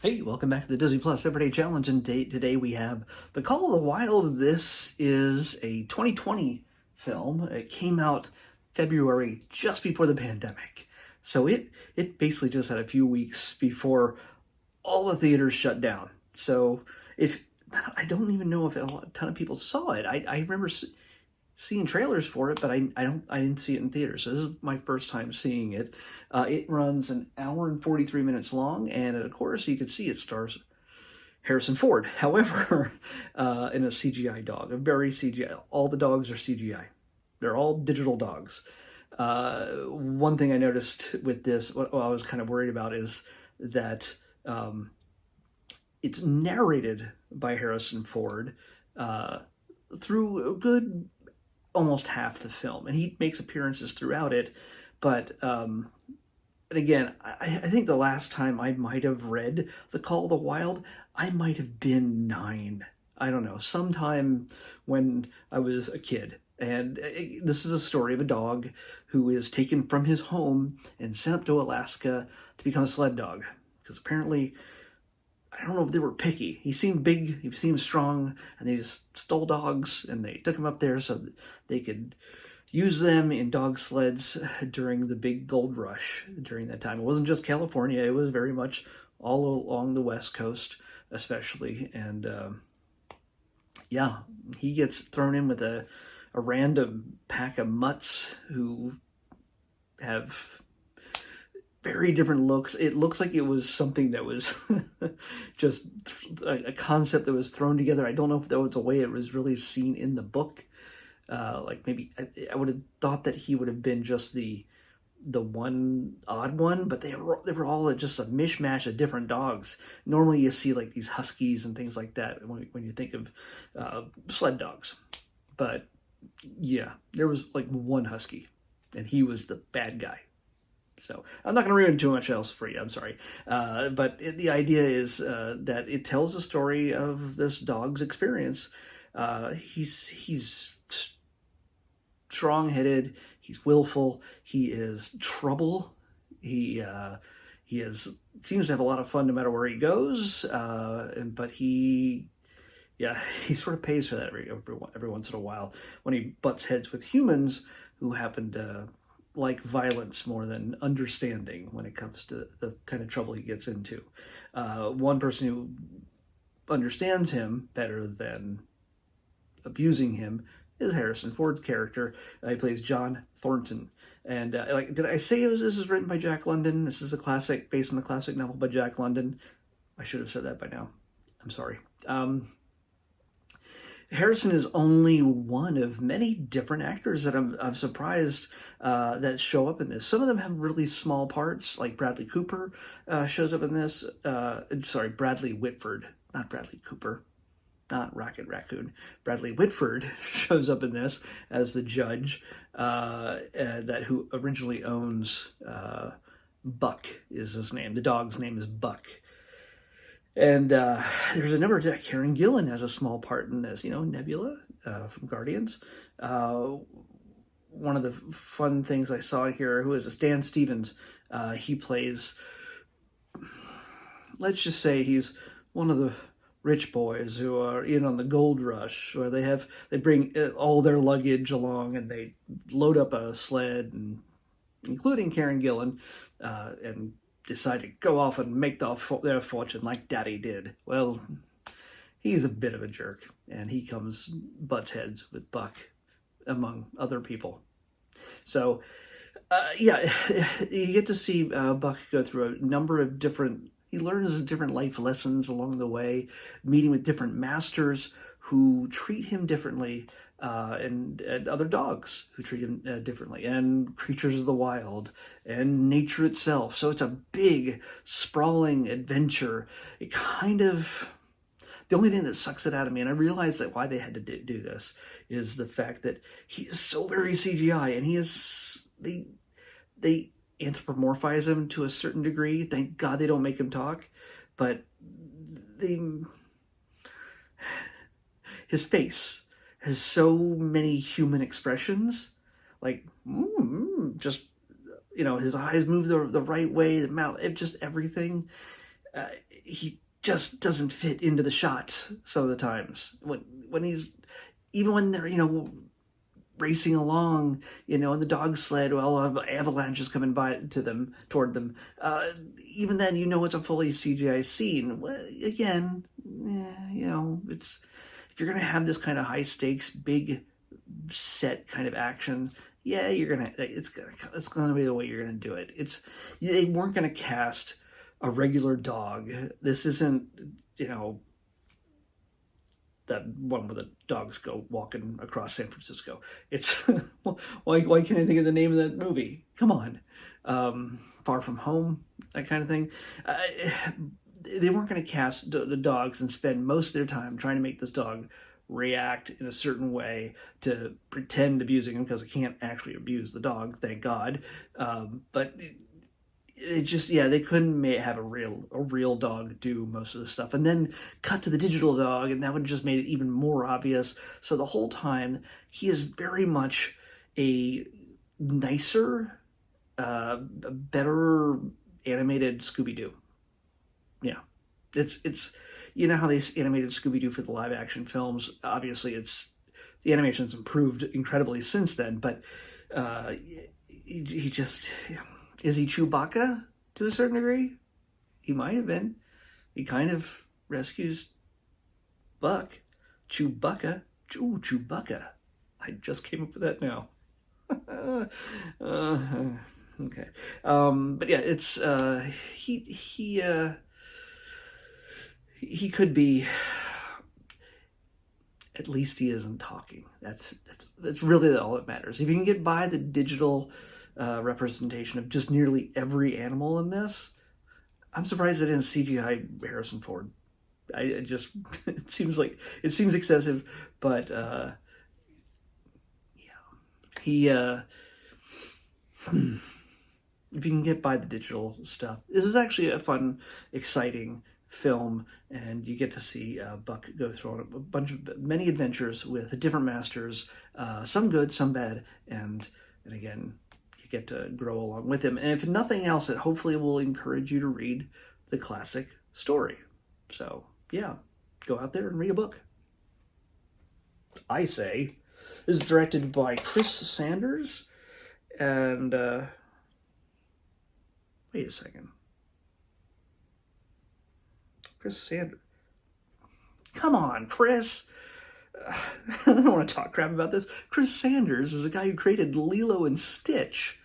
Hey, welcome back to the Disney Plus Everyday Challenge, and today we have The Call of the Wild. This is a 2020 film. It came out February, just before the pandemic. So it basically just had a few weeks before all the theaters shut down. So if I don't even know if a ton of people saw it. I remember seeing trailers for it, but I didn't see it in theaters. So this is my first time seeing it. It runs an hour and 43 minutes long, and of course you can see it stars Harrison Ford. However, in a CGI dog, a very CGI. All the dogs are CGI. They're all digital dogs. One thing I noticed with this, what I was kind of worried about, is that it's narrated by Harrison Ford through a good almost half the film, and he makes appearances throughout it. But and again, I think the last time I might have read The Call of the Wild, I might have been 9. I don't know, sometime when I was a kid. And this is a story of a dog who is taken from his home and sent up to Alaska to become a sled dog. Because apparently, I don't know if they were picky. He seemed big, he seemed strong, and they just stole dogs, and they took him up there so that they could use them in dog sleds during the big gold rush during that time. It wasn't just California, it was very much all along the West Coast, especially. And yeah, he gets thrown in with a random pack of mutts who have very different looks. It looks like it was something that was just a concept that was thrown together. I don't know if that was the way it was really seen in the book. Like maybe I would have thought that he would have been just the one odd one, but they were all just a mishmash of different dogs. Normally you see like these huskies and things like that when you think of sled dogs. But yeah, there was like one husky, and he was the bad guy. So I'm not going to ruin too much else for you. I'm sorry. But the idea is that it tells the story of this dog's experience. He's strong-headed. He's willful. He is trouble. He seems to have a lot of fun no matter where he goes. But he sort of pays for that every once in a while when he butts heads with humans who happen to like violence more than understanding when it comes to the kind of trouble he gets into. One person who understands him better than abusing him is Harrison Ford's character. He plays John Thornton. And did I say this is written by Jack London? This is a classic, based on the classic novel by Jack London. I should have said that by now. I'm sorry. Harrison is only one of many different actors that I'm surprised that show up in this. Some of them have really small parts, like Bradley Cooper shows up in this. Bradley Whitford, not Bradley Cooper, not Rocket Raccoon. Bradley Whitford shows up in this as the judge who originally owns Buck is his name. The dog's name is Buck. And there's a number of Karen Gillan has a small part in this, Nebula from Guardians. One of the fun things I saw here, who is this? Dan Stevens. He plays, let's just say he's one of the rich boys who are in on the gold rush, or they bring all their luggage along and they load up a sled, and including Karen Gillan, and decide to go off and make their fortune like Daddy did. Well, he's a bit of a jerk, and he butts heads with Buck, among other people. So, you get to see Buck go through a number of he learns different life lessons along the way, meeting with different masters who treat him differently, and other dogs who treat him differently, and creatures of the wild, and nature itself. So it's a big, sprawling adventure. The only thing that sucks it out of me, and I realize that why they had to do this, is the fact that he is so very CGI, and they anthropomorphize him to a certain degree. Thank God they don't make him talk, but his face has so many human expressions, like his eyes move the right way, the mouth, just everything. he just doesn't fit into the shots some of the times. When he's, even when they're, racing along, in the dog sled while avalanches coming toward them. Even then, it's a fully CGI scene. Well, again, it's, if you're gonna have this kind of high stakes, big set kind of action, yeah, it's gonna be the way you're gonna do it. They weren't gonna cast a regular dog. This isn't, that one where the dogs go walking across San Francisco. It's why can't I think of the name of that movie? Come on, Far From Home, that kind of thing. They weren't going to cast the dogs and spend most of their time trying to make this dog react in a certain way to pretend abusing him, because it can't actually abuse the dog, thank God. But it just, they couldn't have a real dog do most of the stuff, and then cut to the digital dog, and that would have just made it even more obvious. So the whole time, he is very much a nicer, better animated Scooby-Doo. Yeah, it's how they animated Scooby-Doo for the live action films. Obviously, the animation's improved incredibly since then, but he just. Is he Chewbacca to a certain degree? He might have been. He kind of rescues Buck. Chewbacca. Ooh, Chewbacca. I just came up with that now. Okay. But yeah, it's he could be. At least he isn't talking. That's really all that matters. If you can get by the digital representation of just nearly every animal in this, I'm surprised they didn't CGI Harrison Ford. It seems excessive, but he if you can get by the digital stuff, this is actually a fun, exciting film, and you get to see Buck go through many adventures with different masters, some good, some bad, and again, you get to grow along with him. And if nothing else, it hopefully will encourage you to read the classic story. So yeah, go out there and read a book, I say. This is directed by Chris Sanders, and wait a second. Chris Sanders. Come on, Chris. I don't want to talk crap about this. Chris Sanders is the guy who created Lilo and Stitch.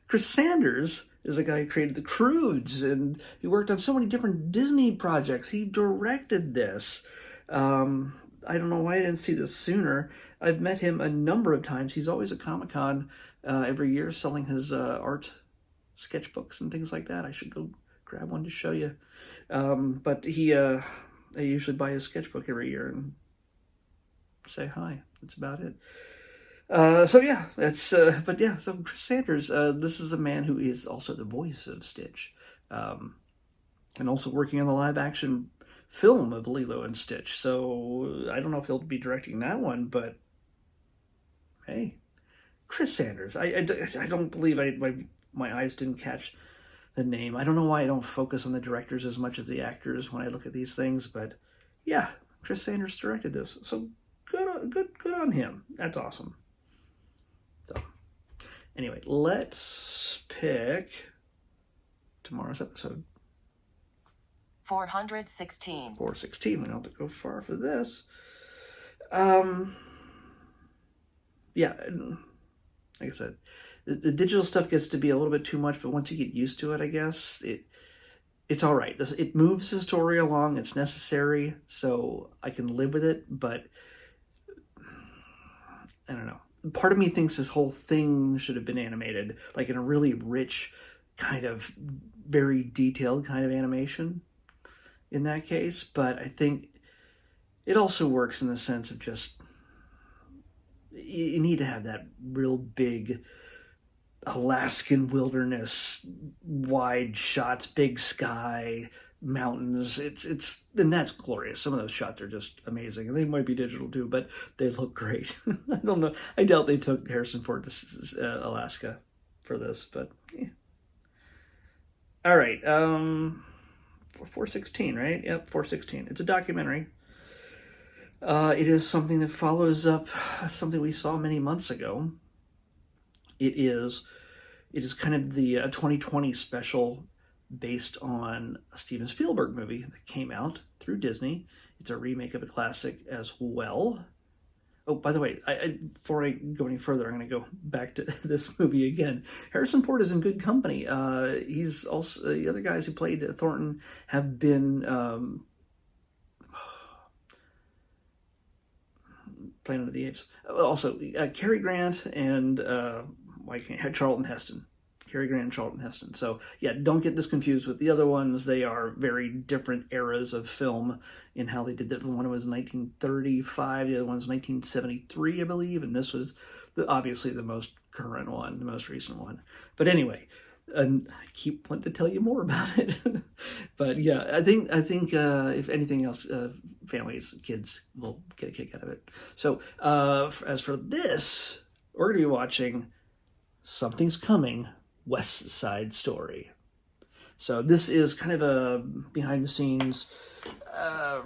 Chris Sanders is the guy who created The Croods, and he worked on so many different Disney projects. He directed this. I don't know why I didn't see this sooner. I've met him a number of times. He's always at Comic-Con every year selling his art sketchbooks and things like that. I should go grab one to show you. But I usually buy his sketchbook every year and say hi. That's about it. So Chris Sanders, this is a man who is also the voice of Stitch, and also working on the live action film of Lilo and Stitch. So I don't know if he'll be directing that one, but hey, Chris Sanders. I don't believe my eyes didn't catch the name. I don't know why I don't focus on the directors as much as the actors when I look at these things, but yeah, Chris Sanders directed this. So good on him. That's awesome. So anyway, let's pick tomorrow's episode. 416. 416. We don't have to go far for this. Yeah, like I said, the digital stuff gets to be a little bit too much, but once you get used to it, I guess it's all right. It moves the story along. It's necessary, so I can live with it. But I don't know. Part of me thinks this whole thing should have been animated, like in a really rich, kind of very detailed kind of animation. In that case, but I think it also works in the sense of just you need to have that real big Alaskan wilderness, wide shots, big sky, mountains. It's and that's glorious. Some of those shots are just amazing, and they might be digital too, but they look great. I don't know. I doubt they took Harrison Ford to Alaska for this, but yeah. All right. 416, right? Yep, 416. It's a documentary. It is something that follows up something we saw many months ago. It is kind of the 2020 special based on a Steven Spielberg movie that came out through Disney. It's a remake of a classic as well. Oh, by the way, before I go any further, I'm going to go back to this movie again. Harrison Ford is in good company. He's also the other guys who played Thornton have been Planet of the Apes. Also, Cary Grant and Charlton Heston. Cary Grant and Charlton Heston. So, yeah, don't get this confused with the other ones. They are very different eras of film in how they did that. One was 1935, the other one was 1973, I believe, and this was obviously the most current one, the most recent one. But anyway, and I keep wanting to tell you more about it. But yeah, I think if anything else, families, kids will get a kick out of it. So as for this, we're going to be watching Something's Coming, West Side Story. So this is kind of a behind the scenes,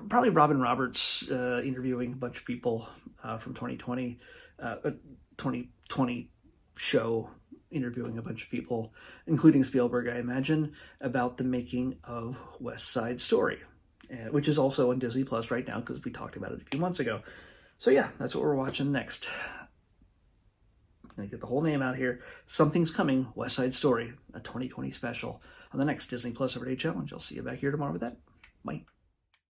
probably Robin Roberts interviewing a bunch of people from 2020 show, interviewing a bunch of people, including Spielberg, I imagine, about the making of West Side Story, which is also on Disney Plus right now because we talked about it a few months ago. So yeah, that's what we're watching next. I'm going to get the whole name out here. Something's Coming, West Side Story, a 2020 special on the next Disney Plus Everyday Challenge. I'll see you back here tomorrow with that. Bye.